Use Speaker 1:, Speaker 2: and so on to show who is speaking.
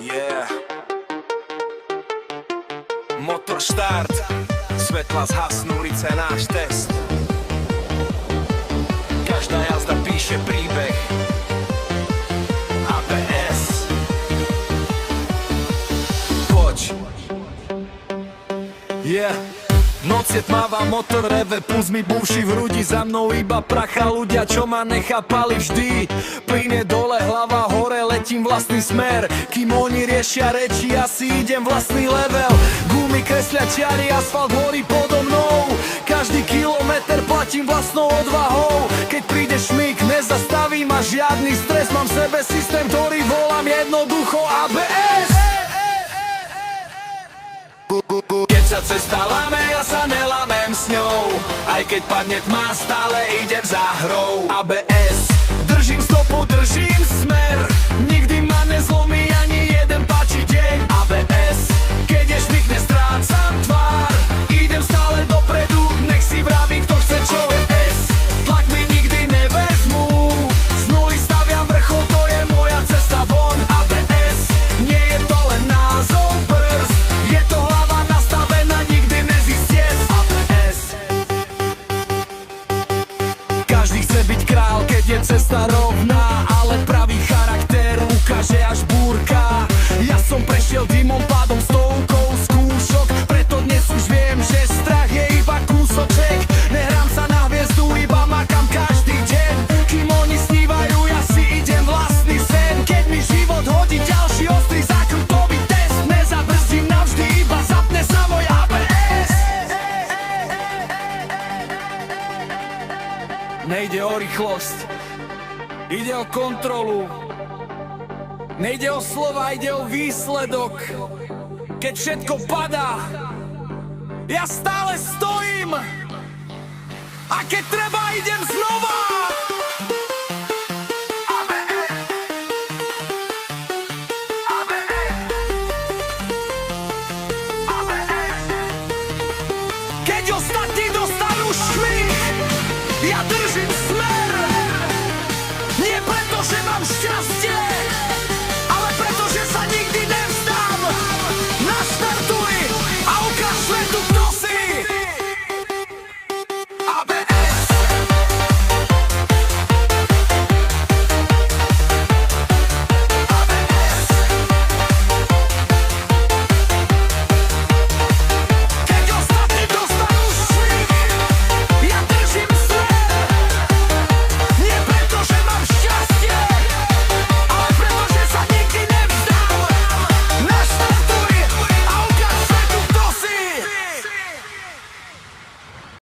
Speaker 1: Yeah. Motor štart, svetla zhasnú, ulice náš test. Každá jazda píše príbeh. ABS. Poď. Yeah. Noc je tmavá, motor reve, puls mi búši v hrudi. Za mnou iba pracha, ľudia, čo ma nechápali vždy. Plyne dole, hlava hore, letím vlastný smer. Kým oni riešia reči, ja si idem vlastný level. Gumy kreslia čiary, asfalt horí podo mnou. Každý kilometr platím vlastnou odvahou. Keď príde šmík, nezastaví ma žiadny stres. Mám v sebe systém, ktorý volám jednoducho ABS. Keď sa cesta láme, ja sa nelamem s ňou. Aj keď padne tma, stále idem za hrou. ABS, držím stopu, držím smer. Nikdy ma nezlomí ani jeden páči deň. ABS, keď je šmík, nestrácam tvár. Idem stále dopredu, nech si vraví, kto chce čo je S. Tlak mi nikdy nevezmú, z nuly staviam vrchol, to je moja cesta von. ABS, nie je to len názov brzd, je to hlava nastavená, nikdy nezisties. ABS. Každý chce byť král, keď je cesta rovná, ale pravý charakter ukáže až búrka. Ja som prešiel dymom, pádom, stovkou skúšok, preto dnes už viem, že strach je iba kúsoček. Nehrám sa na hviezdu, iba makám každý deň. Kým oni snívajú, ja si idem vlastný sen. Keď mi život hodí ďalší ostrý zákrutový test, nezabrzdím navždy, iba zapne sa môj ABS. Nejde o rýchlosť, ide o kontrolu. Nejde o slova, ide o výsledok. Keď všetko padá, ja stále stojím. A keď treba, idem znova.